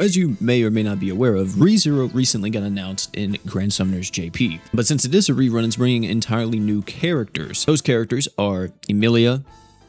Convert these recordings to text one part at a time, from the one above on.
As you may or may not be aware of, ReZero recently got announced in Grand Summoners JP. But since it is a rerun, it's bringing entirely new characters. Those characters are Emilia,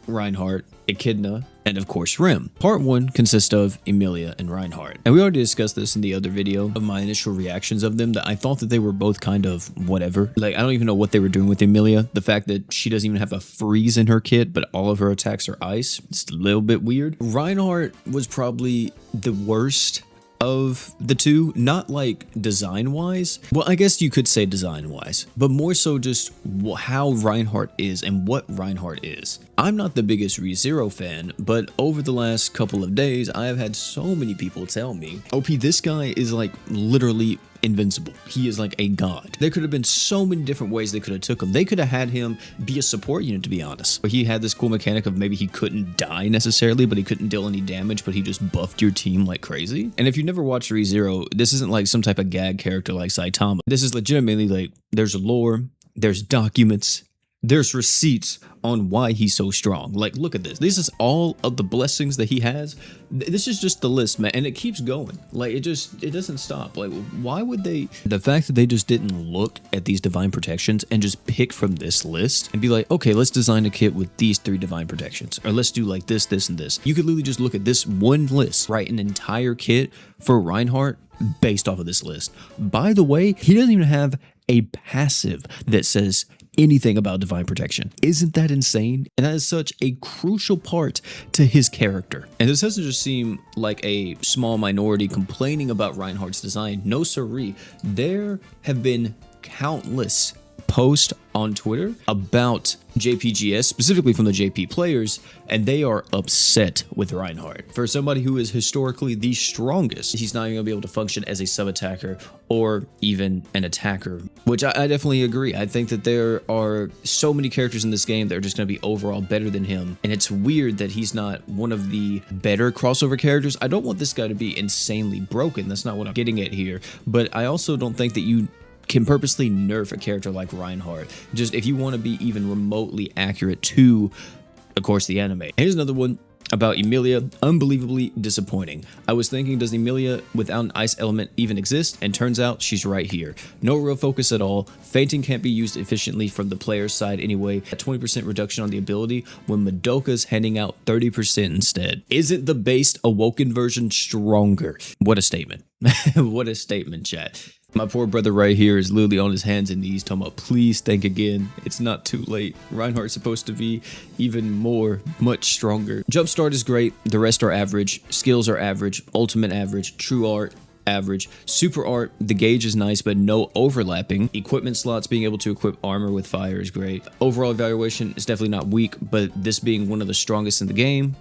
Reinhardt, Echidna, and of course Rem. Part 1 consists of Emilia and Reinhardt. And we already discussed this in the other video of my initial reactions of them, that I thought that they were both kind of whatever. Like, I don't even know what they were doing with Emilia. The fact that she doesn't even have a freeze in her kit, but all of her attacks are ice, it's a little bit weird. Reinhardt was probably the worst of the two, not like design wise. Well, I guess you could say design wise, but more so just how Reinhardt is and what Reinhardt is. I'm not the biggest ReZero fan, but over the last couple of days, I have had so many people tell me, OP, this guy is like literally invincible. He is like a god. There could have been so many different ways they could have took him. They could have had him be a support unit, to be honest. But he had this cool mechanic of maybe he couldn't die necessarily, but he couldn't deal any damage, but he just buffed your team like crazy. And if you've never watched ReZero, this isn't like some type of gag character like Saitama. This is legitimately like, there's lore, there's documents, there's receipts on why he's so strong. Like, look at this. This is all of the blessings that he has. This is just the list, man. And it keeps going. Like, it doesn't stop. Like, why would they? The fact that they just didn't look at these divine protections and just pick from this list and be like, okay, let's design a kit with these 3 divine protections. Or let's do like this, this, and this. You could literally just look at this one list, write an entire kit for Reinhardt based off of this list. By the way, he doesn't even have a passive that says anything about divine protection. Isn't that insane? And that is such a crucial part to his character. And this doesn't just seem like a small minority complaining about Reinhardt's design. No siree. There have been countless posts on Twitter about JPGS, specifically from the JP players, and they are upset with Reinhardt. For somebody who is historically the strongest, he's not even gonna be able to function as a sub-attacker or even an attacker, which I definitely agree. I think that there are so many characters in this game that are just gonna be overall better than him, and it's weird that he's not one of the better crossover characters. I don't want this guy to be insanely broken. That's not what I'm getting at here, but I also don't think that you can purposely nerf a character like Reinhardt, just if you want to be even remotely accurate to, of course, the anime. Here's another one about Emilia. Unbelievably disappointing. I was thinking, does Emilia without an ice element even exist? And turns out she's right here. No real focus at all. Fainting can't be used efficiently from the player's side anyway. A 20% reduction on the ability when Madoka's handing out 30% instead. Isn't the based Awoken version stronger? What a statement. What a statement, chat. My poor brother right here is literally on his hands and knees talking about, please think again. It's not too late. Reinhardt's supposed to be even more, much stronger. Jumpstart is great. The rest are average. Skills are average. Ultimate average. True art average. Super art, the gauge is nice, but no overlapping. Equipment slots, being able to equip armor with fire is great. Overall evaluation is definitely not weak, but this being one of the strongest in the game,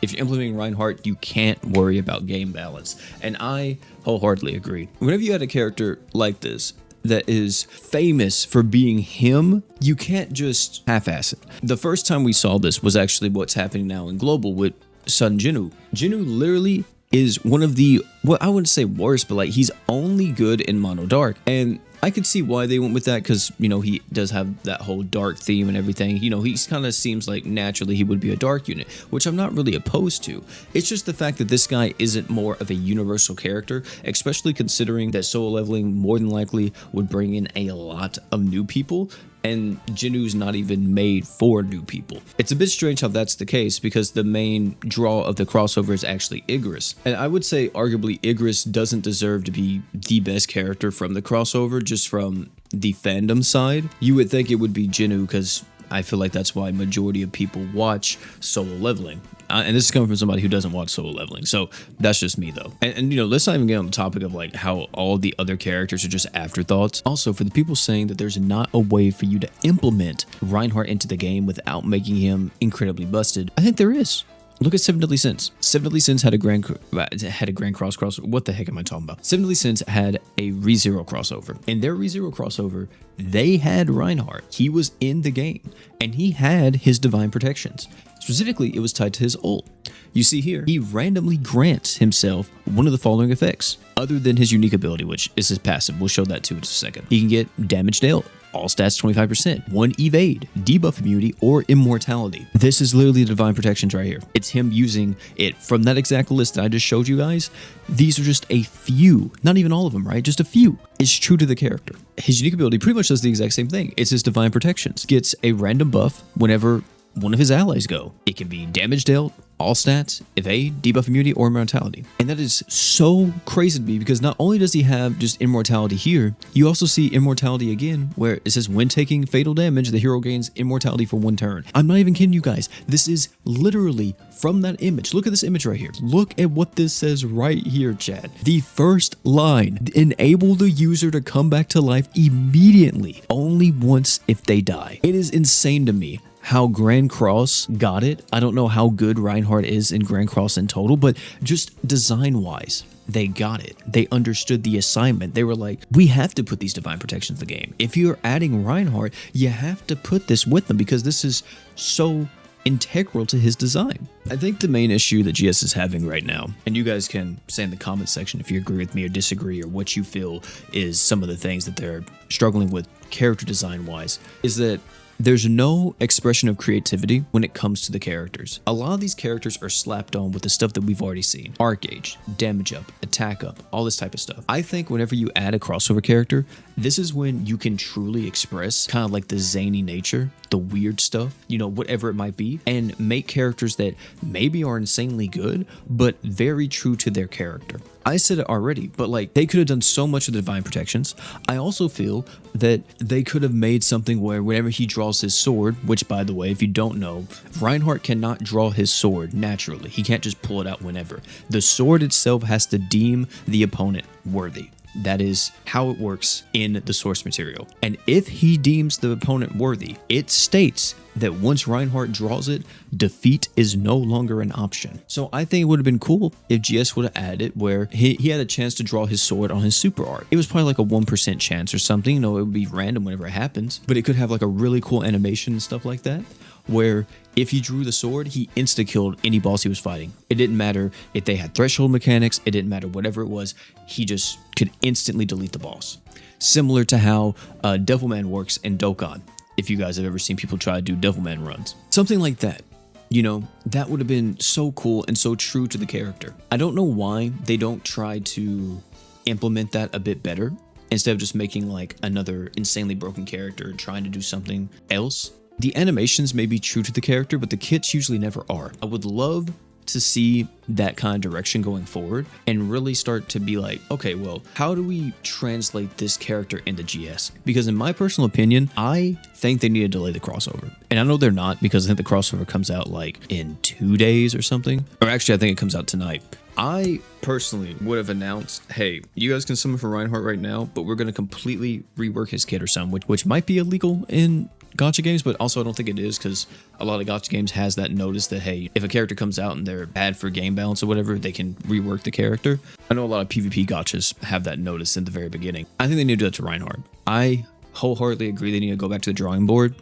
if you're implementing Reinhardt, you can't worry about game balance. And I wholeheartedly agree. Whenever you had a character like this that is famous for being him, you can't just half-ass it. The first time we saw this was actually what's happening now in Global with Sun Jinwoo. Jinwoo literally is one of the, well, I wouldn't say worst, but like he's only good in Mono Dark. And I could see why they went with that, because, you know, he does have that whole dark theme and everything. You know, he's kind of seems like naturally he would be a dark unit, which I'm not really opposed to. It's just the fact that this guy isn't more of a universal character, especially considering that solo leveling more than likely would bring in a lot of new people. And Jinwoo's not even made for new people. It's a bit strange how that's the case, because the main draw of the crossover is actually Igris. And I would say arguably Igris doesn't deserve to be the best character from the crossover, just from the fandom side. You would think it would be Jinwoo, because I feel like that's why majority of people watch solo leveling. And this is coming from somebody who doesn't watch solo leveling. So that's just me though. And you know, let's not even get on the topic of like how all the other characters are just afterthoughts. Also, for the people saying that there's not a way for you to implement Reinhardt into the game without making him incredibly busted, I think there is. Look at Seven Deadly Sins. Seven Deadly Sins had a Grand Cross crossover. What the heck am I talking about? Seven Deadly Sins had a ReZero crossover. In their ReZero crossover, they had Reinhardt. He was in the game, and he had his divine protections. Specifically, it was tied to his ult. You see here, he randomly grants himself one of the following effects, other than his unique ability, which is his passive. We'll show that too in just a second. He can get damage dealt all stats 25%, 1 evade, debuff immunity, or immortality. This is literally the divine protections right here. It's him using it from that exact list that I just showed you guys. These are just a few, not even all of them, right? Just a few. It's true to the character. His unique ability pretty much does the exact same thing. It's his divine protections. Gets a random buff whenever one of his allies go. It can be damage dealt, all stats, evade, debuff immunity, or immortality. And that is so crazy to me because not only does he have just immortality here, you also see immortality again where it says when taking fatal damage, the hero gains immortality for 1 turn. I'm not even kidding you guys. This is literally from that image. Look at this image right here. Look at what this says right here, chat. The first line, enable the user to come back to life immediately, only once if they die. It is insane to me how Grand Cross got it. I don't know how good Reinhardt is in Grand Cross in total, but just design-wise, they got it. They understood the assignment. They were like, we have to put these divine protections in the game. If you're adding Reinhardt, you have to put this with them because this is so integral to his design. I think the main issue that GS is having right now, and you guys can say in the comment section if you agree with me or disagree or what you feel is some of the things that they're struggling with character design-wise, is that there's no expression of creativity when it comes to the characters. A lot of these characters are slapped on with the stuff that we've already seen. Arc gauge, damage up, attack up, all this type of stuff. I think whenever you add a crossover character, this is when you can truly express kind of like the zany nature, the weird stuff, you know, whatever it might be, and make characters that maybe are insanely good, but very true to their character. I said it already, but like they could have done so much with the divine protections. I also feel that they could have made something where whenever he draws his sword, which by the way, if you don't know, Reinhardt cannot draw his sword naturally. He can't just pull it out whenever. The sword itself has to deem the opponent worthy. That is how it works in the source material. And if he deems the opponent worthy, it states that once Reinhardt draws it, defeat is no longer an option. So I think it would have been cool if GS would have added it where he had a chance to draw his sword on his super art. It was probably like a 1% chance or something. You know, it would be random whenever it happens, but it could have like a really cool animation and stuff like that, where if he drew the sword, he insta-killed any boss he was fighting. It didn't matter if they had threshold mechanics, it didn't matter whatever it was, he just could instantly delete the boss. Similar to how Devilman works in Dokkan, if you guys have ever seen people try to do Devilman runs. Something like that. You know, that would have been so cool and so true to the character. I don't know why they don't try to implement that a bit better instead of just making like another insanely broken character trying to do something else. The animations may be true to the character, but the kits usually never are. I would love to see that kind of direction going forward and really start to be like, okay, well, how do we translate this character into GS? Because in my personal opinion, I think they need to delay the crossover. And I know they're not, because I think the crossover comes out like in 2 days or something. Or actually, I think it comes out tonight. I personally would have announced, hey, you guys can summon for Reinhardt right now, but we're going to completely rework his kit or something, which might be illegal in gacha games, but also I don't think it is, because a lot of gacha games has that notice that, hey, if a character comes out and they're bad for game balance or whatever, they can rework the character. I know a lot of PvP gachas have that notice in the very beginning. I think they need to do that to Reinhardt. I wholeheartedly agree they need to go back to the drawing board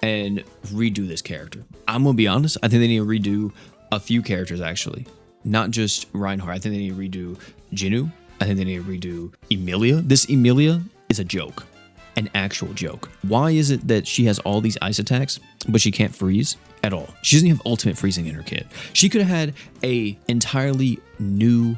and redo this character. I'm gonna be honest, I think they need to redo a few characters actually. Not just Reinhardt, I think they need to redo Jinwoo. I think they need to redo Emilia. This Emilia is a joke. An actual joke. Why is it that she has all these ice attacks, but she can't freeze at all? She doesn't have ultimate freezing in her kit. She could have had a entirely new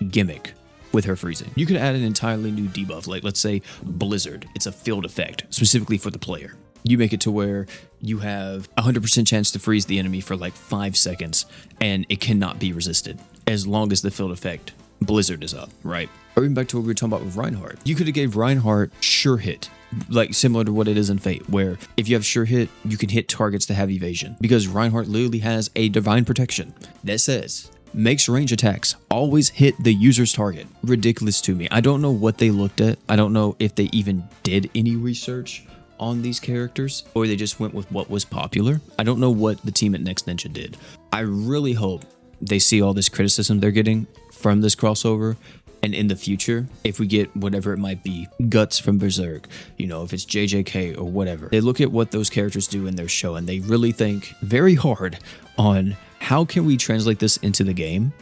gimmick with her freezing. You could add an entirely new debuff, like let's say Blizzard. It's a field effect specifically for the player. You make it to where you have 100% chance to freeze the enemy for like 5 seconds and it cannot be resisted as long as the field effect Blizzard is up, right? Or even back to what we were talking about with Reinhardt. You could have gave Reinhardt sure hit, like similar to what it is in Fate, where if you have sure hit, you can hit targets that have evasion, because Reinhardt literally has a divine protection that says makes range attacks always hit the user's target. Ridiculous to me. I don't know what they looked at. I don't know if they even did any research on these characters, or they just went with what was popular. I don't know what the team at Next Ninja did. I really hope they see all this criticism they're getting from this crossover, and in the future, if we get whatever it might be, Guts from Berserk, you know, if it's JJK or whatever, they look at what those characters do in their show and they really think very hard on how can we translate this into the game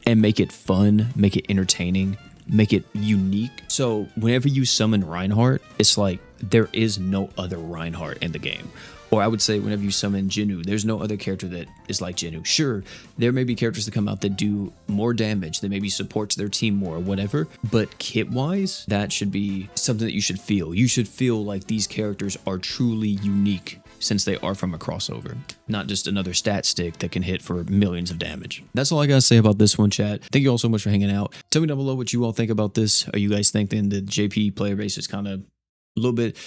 and make it fun, make it entertaining, make it unique. So whenever you summon Reinhardt, it's like, there is no other Reinhardt in the game. Or I would say whenever you summon Jinnu, there's no other character that is like Jinnu. Sure, there may be characters that come out that do more damage, that maybe supports their team more or whatever, but kit-wise, that should be something that you should feel. You should feel like these characters are truly unique since they are from a crossover, not just another stat stick that can hit for millions of damage. That's all I gotta say about this one, chat. Thank you all so much for hanging out. Tell me down below what you all think about this. Are you guys thinking the JP player base is kind of a little bit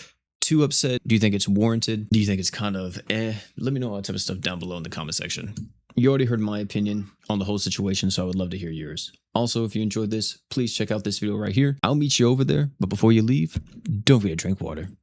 too upset? Do you think it's warranted? Do you think it's kind of Let me know all that type of stuff down below in the comment section. You already heard my opinion on the whole situation, so I would love to hear yours. Also, if you enjoyed this, please check out this video right here. I'll meet you over there, but before you leave, don't forget to drink water.